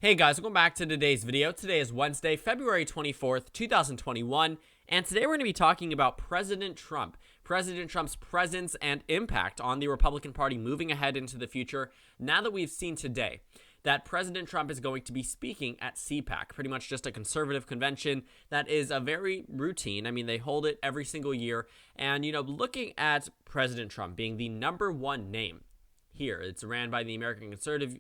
Hey guys, welcome back to today's video. Today is Wednesday, February 24th, 2021, and today we're going to be talking about President Trump. President Trump's presence and impact on the Republican Party moving ahead into the future. Now that we've seen today that President Trump is going to be speaking at Cpac, pretty much just a conservative convention that is a very routine. I mean, they hold it every single year, and looking at President Trump being the number one name here, it's ran by the American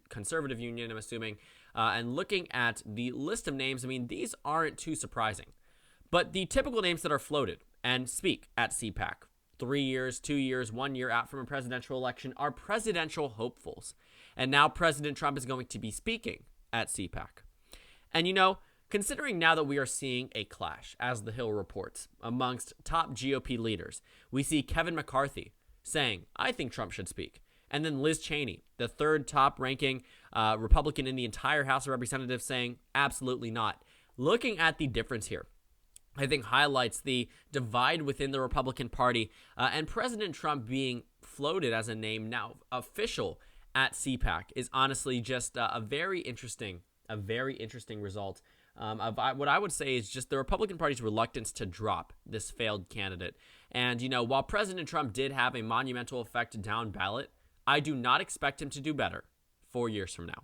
Conservative Union, I'm assuming. And looking at the list of names, I mean, these aren't too surprising. But the typical names that are floated and speak at Cpac, 3 years, 2 years, 1 year out from a presidential election, are presidential hopefuls. And now President Trump is going to be speaking at Cpac. And considering now that we are seeing a clash, as The Hill reports, amongst top GOP leaders, we see Kevin McCarthy saying, I think Trump should speak. And then Liz Cheney, the third top-ranking Republican in the entire House of Representatives, saying, absolutely not. Looking at the difference here, I think highlights the divide within the Republican Party, and President Trump being floated as a name now official at Cpac is honestly just a very interesting result of what I would say is just the Republican Party's reluctance to drop this failed candidate. And, while President Trump did have a monumental effect down ballot, I do not expect him to do better 4 years from now.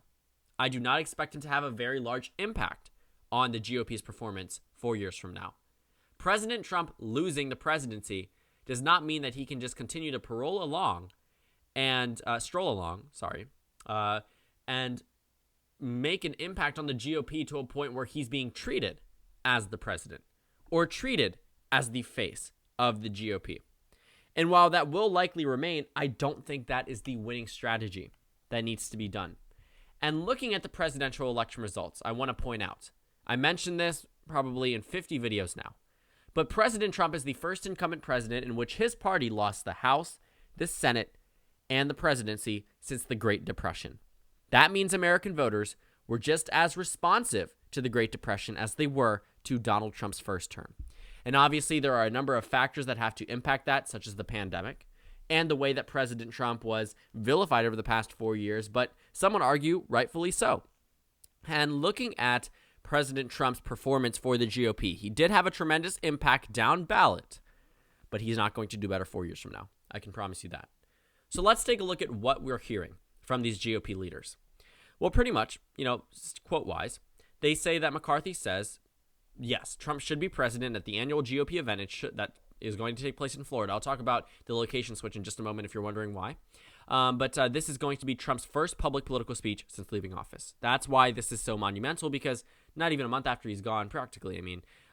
I do not expect him to have a very large impact on the GOP's performance 4 years from now. President Trump losing the presidency does not mean that he can just continue to stroll along, and make an impact on the GOP to a point where he's being treated as the president or treated as the face of the GOP. And while that will likely remain, I don't think that is the winning strategy that needs to be done. And looking at the presidential election results, I want to point out, I mentioned this probably in 50 videos now, but President Trump is the first incumbent president in which his party lost the House, the Senate, and the presidency since the Great Depression. That means American voters were just as responsive to the Great Depression as they were to Donald Trump's first term. And obviously, there are a number of factors that have to impact that, such as the pandemic and the way that President Trump was vilified over the past 4 years, but some would argue rightfully so. And looking at President Trump's performance for the GOP, he did have a tremendous impact down ballot, but he's not going to do better 4 years from now. I can promise you that. So let's take a look at what we're hearing from these GOP leaders. Well, pretty much, quote-wise, they say that McCarthy says, yes, Trump should be president at the annual GOP event that is going to take place in Florida. I'll talk about the location switch in just a moment if you're wondering why. But this is going to be Trump's first public political speech since leaving office. That's why this is so monumental, because not even a month after he's gone, practically,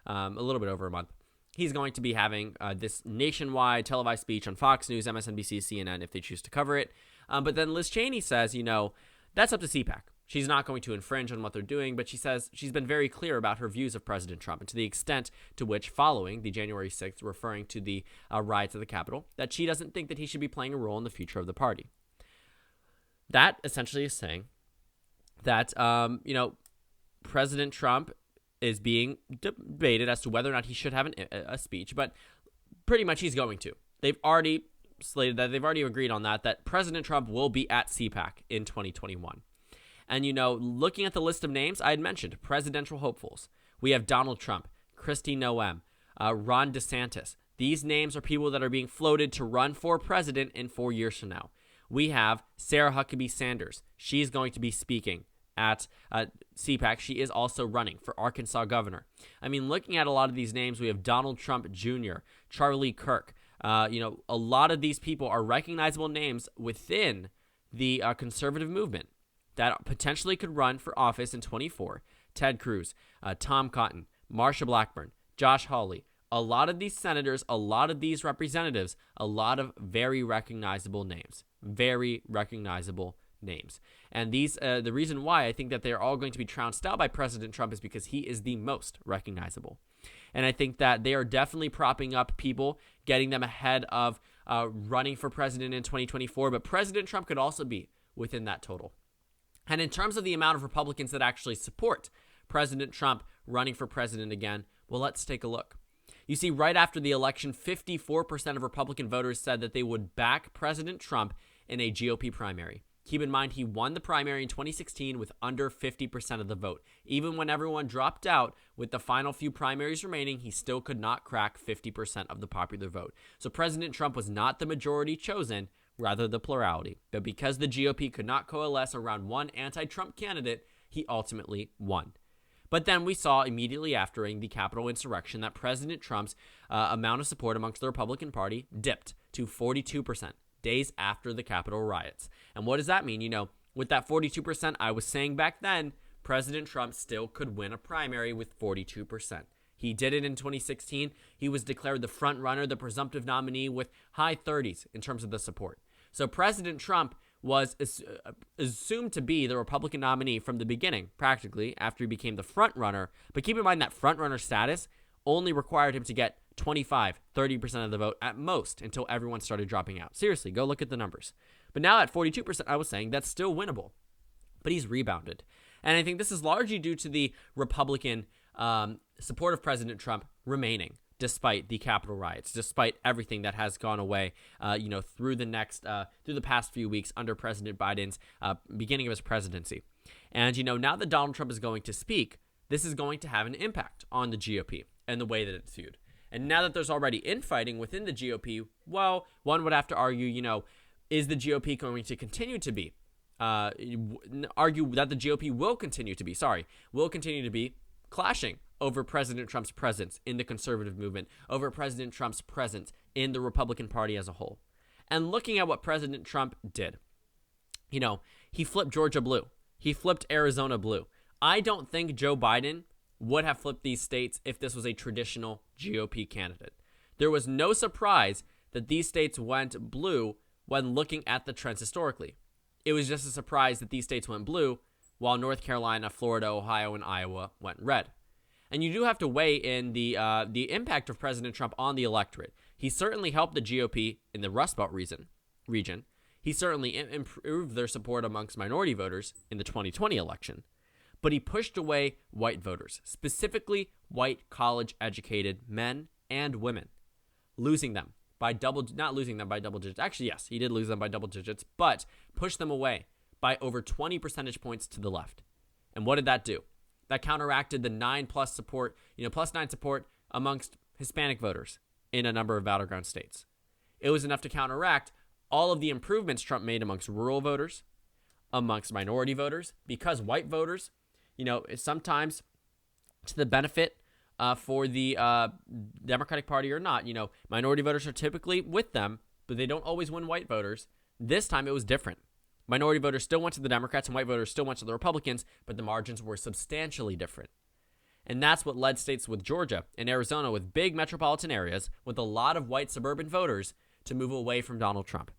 a little bit over a month, he's going to be having this nationwide televised speech on Fox News, MSNBC, CNN, if they choose to cover it. But then Liz Cheney says, that's up to Cpac. She's not going to infringe on what they're doing, but she says she's been very clear about her views of President Trump and to the extent to which, following the January 6th, referring to the riots at the Capitol, that she doesn't think that he should be playing a role in the future of the party. That essentially is saying that, President Trump is being debated as to whether or not he should have a speech, but pretty much he's going to. They've already slated that, they've already agreed on that President Trump will be at Cpac in 2021. And, looking at the list of names, I had mentioned presidential hopefuls. We have Donald Trump, Kristi Noem, Ron DeSantis. These names are people that are being floated to run for president in 4 years from now. We have Sarah Huckabee Sanders. She's going to be speaking at Cpac. She is also running for Arkansas governor. Looking at a lot of these names, we have Donald Trump Jr., Charlie Kirk. A lot of these people are recognizable names within the conservative movement that potentially could run for office in 2024. Ted Cruz, Tom Cotton, Marsha Blackburn, Josh Hawley, a lot of these senators, a lot of these representatives, a lot of very recognizable names. And these, the reason why I think that they're all going to be trounced out by President Trump is because he is the most recognizable. And I think that they are definitely propping up people, getting them ahead of running for president in 2024, but President Trump could also be within that total. And in terms of the amount of Republicans that actually support President Trump running for president again, well, let's take a look. You see, right after the election, 54% of Republican voters said that they would back President Trump in a GOP primary. Keep in mind, he won the primary in 2016 with under 50% of the vote. Even when everyone dropped out with the final few primaries remaining, he still could not crack 50% of the popular vote. So President Trump was not the majority chosen, rather the plurality. But because the GOP could not coalesce around one anti-Trump candidate, he ultimately won. But then we saw immediately after the Capitol insurrection that President Trump's amount of support amongst the Republican Party dipped to 42%. Days after the Capitol riots. And what does that mean? With that 42%, I was saying back then, President Trump still could win a primary with 42%. He did it in 2016. He was declared the front runner, the presumptive nominee with high 30s in terms of the support. So President Trump was assumed to be the Republican nominee from the beginning, practically, after he became the front runner. But keep in mind that front runner status only required him to get 25, 30% of the vote at most until everyone started dropping out. Seriously, go look at the numbers. But now at 42%, I was saying that's still winnable. But he's rebounded. And I think this is largely due to the Republican support of President Trump remaining, despite the Capitol riots, despite everything that has gone away, through the past few weeks under President Biden's beginning of his presidency. And, now that Donald Trump is going to speak, this is going to have an impact on the GOP and the way that it's viewed. And now that there's already infighting within the GOP, well, one would have to argue, is the GOP going to continue to be, argue that the GOP will continue to be clashing over President Trump's presence in the conservative movement, over President Trump's presence in the Republican Party as a whole. And looking at what President Trump did, he flipped Georgia blue. He flipped Arizona blue. I don't think Joe Biden would have flipped these states if this was a traditional GOP candidate. There was no surprise that these states went blue when looking at the trends historically. It was just a surprise that these states went blue while North Carolina, Florida, Ohio, and Iowa went red. And you do have to weigh in the impact of President Trump on the electorate. He certainly helped the GOP in the Rust Belt region. He certainly improved their support amongst minority voters in the 2020 election. But he pushed away white voters, specifically white college-educated men and women, not losing them by double digits. Actually, yes, he did lose them by double digits, but pushed them away by over 20 percentage points to the left. And what did that do? That counteracted the plus 9 support amongst Hispanic voters in a number of battleground states. It was enough to counteract all of the improvements Trump made amongst rural voters, amongst minority voters, because white voters, sometimes to the benefit for the Democratic Party or not. Minority voters are typically with them, but they don't always win white voters. This time it was different. Minority voters still went to the Democrats and white voters still went to the Republicans, but the margins were substantially different. And that's what led states with Georgia and Arizona with big metropolitan areas with a lot of white suburban voters to move away from Donald Trump.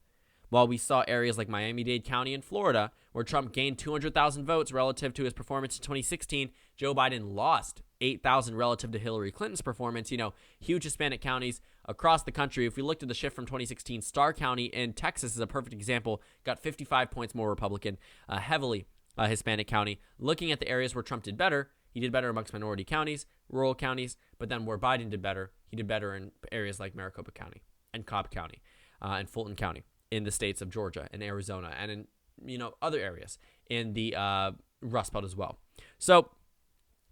While we saw areas like Miami-Dade County in Florida, where Trump gained 200,000 votes relative to his performance in 2016, Joe Biden lost 8,000 relative to Hillary Clinton's performance. Huge Hispanic counties across the country. If we looked at the shift from 2016, Starr County in Texas is a perfect example, got 55 points more Republican, heavily Hispanic county. Looking at the areas where Trump did better, he did better amongst minority counties, rural counties, but then where Biden did better, he did better in areas like Maricopa County and Cobb County and Fulton County in the states of Georgia and Arizona and in other areas in the Rust Belt as well. So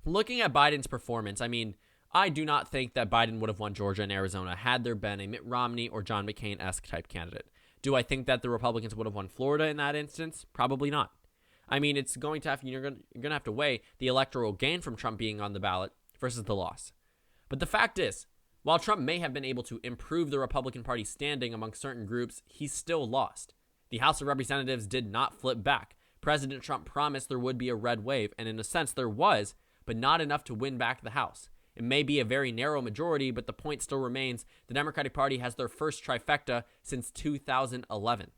looking at Biden's performance, I do not think that Biden would have won Georgia and Arizona had there been a Mitt Romney or John McCain-esque type candidate. Do I think that the Republicans would have won Florida in that instance? Probably not. It's going to have you're going to have to weigh the electoral gain from Trump being on the ballot versus the loss. But the fact is, while Trump may have been able to improve the Republican Party's standing among certain groups, he still lost. The House of Representatives did not flip back. President Trump promised there would be a red wave, and in a sense there was, but not enough to win back the House. It may be a very narrow majority, but the point still remains the Democratic Party has their first trifecta since 2011.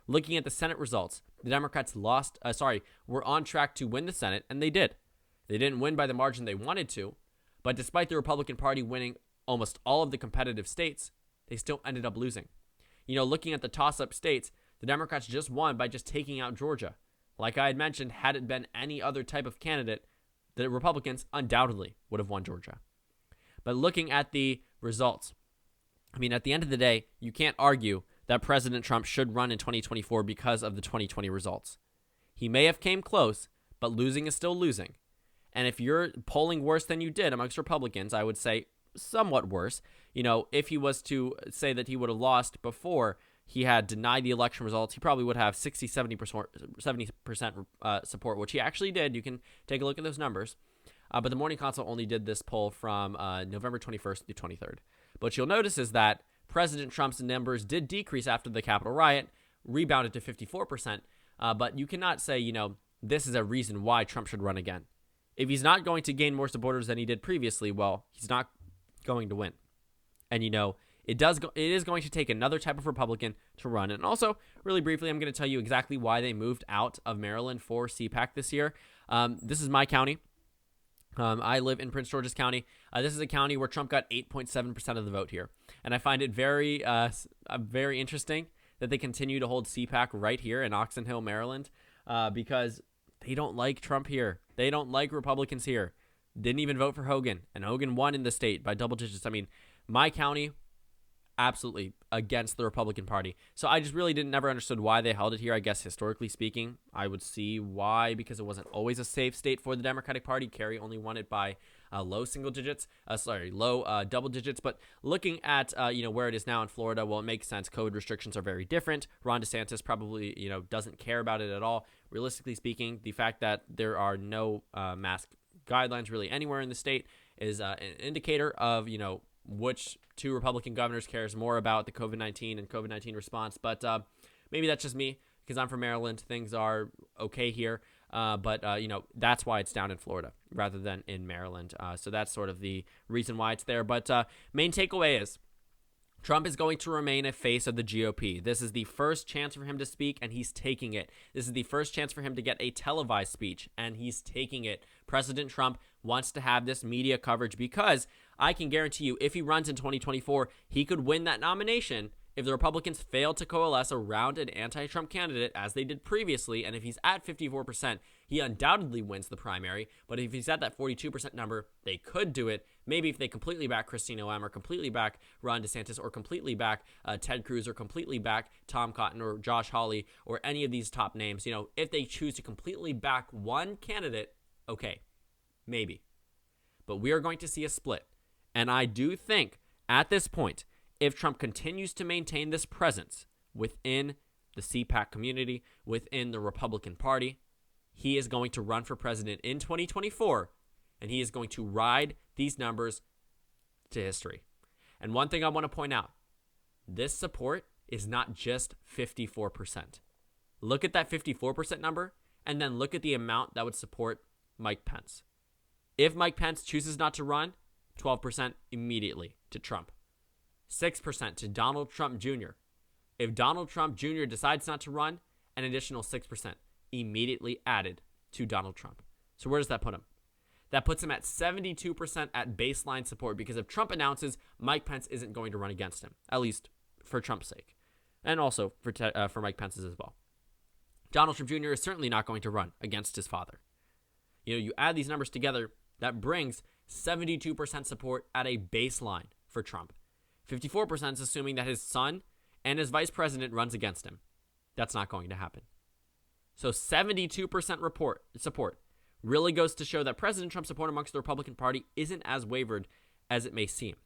Looking at the Senate results, the Democrats were on track to win the Senate, and they did. They didn't win by the margin they wanted to, but despite the Republican Party winning almost all of the competitive states, they still ended up losing. Looking at the toss-up states, the Democrats just won by just taking out Georgia. Like I had mentioned, had it been any other type of candidate, the Republicans undoubtedly would have won Georgia. But looking at the results, at the end of the day, you can't argue that President Trump should run in 2024 because of the 2020 results. He may have came close, but losing is still losing. And if you're polling worse than you did amongst Republicans, I would say somewhat worse. If he was to say that he would have lost before he had denied the election results, he probably would have 70% support, which he actually did. You can take a look at those numbers. But the Morning Consult only did this poll from November 21st through 23rd. What you'll notice is that President Trump's numbers did decrease after the Capitol riot, rebounded to 54%. But you cannot say, this is a reason why Trump should run again. If he's not going to gain more supporters than he did previously, well, he's not going to win. And, it is going to take another type of Republican to run. And also, really briefly, I'm going to tell you exactly why they moved out of Maryland for Cpac this year. This is my county. I live in Prince George's County. This is a county where Trump got 8.7% of the vote here. And I find it very interesting that they continue to hold Cpac right here in Oxon Hill, Maryland, because they don't like Trump here. They don't like Republicans here. Didn't even vote for Hogan, and Hogan won in the state by double digits. I mean, my county, absolutely against the Republican Party. So I just really never understood why they held it here. I guess historically speaking, I would see why, because it wasn't always a safe state for the Democratic Party. Kerry only won it by low double digits. But looking at where it is now in Florida, well, it makes sense. COVID restrictions are very different. Ron DeSantis probably doesn't care about it at all. Realistically speaking, the fact that there are no mask guidelines really anywhere in the state is an indicator of which two Republican governors cares more about the COVID-19 and COVID-19 response. But maybe that's just me because I'm from Maryland. Things are okay here. But that's why it's down in Florida rather than in Maryland. So that's sort of the reason why it's there. But main takeaway is Trump is going to remain a face of the GOP. This is the first chance for him to speak, and he's taking it. This is the first chance for him to get a televised speech, and he's taking it. President Trump wants to have this media coverage because I can guarantee you if he runs in 2024, he could win that nomination if the Republicans fail to coalesce around an anti-Trump candidate as they did previously. And if he's at 54%, he undoubtedly wins the primary. But if he's at that 42% number, they could do it. Maybe if they completely back Christine Noem or completely back Ron DeSantis or completely back Ted Cruz or completely back Tom Cotton or Josh Hawley or any of these top names, if they choose to completely back one candidate, okay, maybe. But we are going to see a split. And I do think at this point, if Trump continues to maintain this presence within the Cpac community, within the Republican Party, he is going to run for president in 2024, and he is going to ride these numbers to history. And one thing I want to point out, this support is not just 54%. Look at that 54% number, and then look at the amount that would support Mike Pence. If Mike Pence chooses not to run, 12% immediately to Trump. 6% to Donald Trump Jr. If Donald Trump Jr. decides not to run, an additional 6% immediately added to Donald Trump. So where does that put him? That puts him at 72% at baseline support, because if Trump announces, Mike Pence isn't going to run against him, at least for Trump's sake, and also for Mike Pence's as well. Donald Trump Jr. is certainly not going to run against his father. You add these numbers together, that brings 72% support at a baseline for Trump. 54% is assuming that his son and his vice president runs against him. That's not going to happen. So 72% support really goes to show that President Trump's support amongst the Republican Party isn't as wavered as it may seem.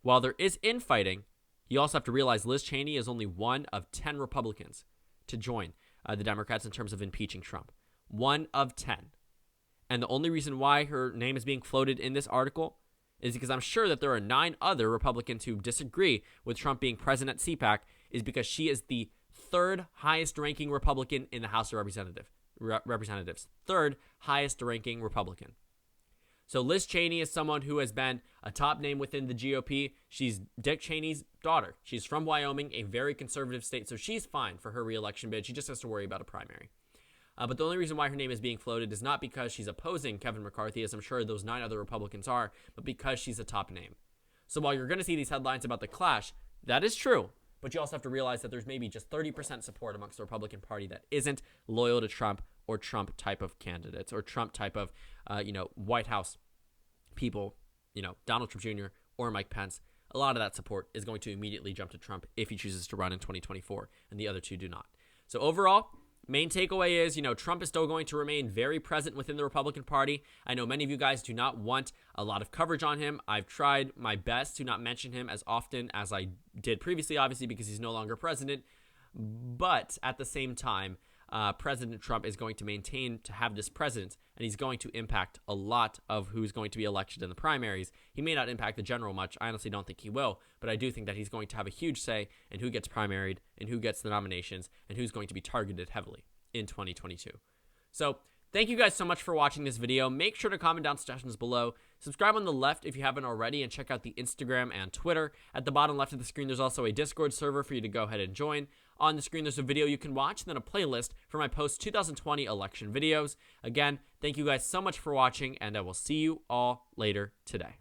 While there is infighting, you also have to realize Liz Cheney is only one of 10 Republicans to join the Democrats in terms of impeaching Trump. One of 10. And the only reason why her name is being floated in this article is because I'm sure that there are 9 other Republicans who disagree with Trump being president at Cpac, is because she is the third highest ranking Republican in the House of Representatives. Third highest ranking Republican. So Liz Cheney is someone who has been a top name within the GOP. She's Dick Cheney's daughter. She's from Wyoming, a very conservative state, so she's fine for her reelection bid. She just has to worry about a primary. But the only reason why her name is being floated is not because she's opposing Kevin McCarthy, as I'm sure those 9 other Republicans are, but because she's a top name. So while you're going to see these headlines about the clash, that is true. But you also have to realize that there's maybe just 30% support amongst the Republican Party that isn't loyal to Trump or Trump type of candidates or Trump type of, White House people, Donald Trump Jr. or Mike Pence. a lot of that support is going to immediately jump to Trump if he chooses to run in 2024, and the other two do not. So overall, main takeaway is, Trump is still going to remain very present within the Republican Party. I know many of you guys do not want a lot of coverage on him. I've tried my best to not mention him as often as I did previously, obviously, because he's no longer president. But at the same time, President Trump is going to maintain to have this presence, and he's going to impact a lot of who's going to be elected in the primaries. He may not impact the general much. I honestly don't think he will, but I do think that he's going to have a huge say in who gets primaried and who gets the nominations and who's going to be targeted heavily in 2022. So thank you guys so much for watching this video. Make sure to comment down suggestions below. Subscribe on the left if you haven't already, and check out the Instagram and Twitter. At the bottom left of the screen, there's also a Discord server for you to go ahead and join. On the screen, there's a video you can watch, and then a playlist for my post-2020 election videos. Again, thank you guys so much for watching, and I will see you all later today.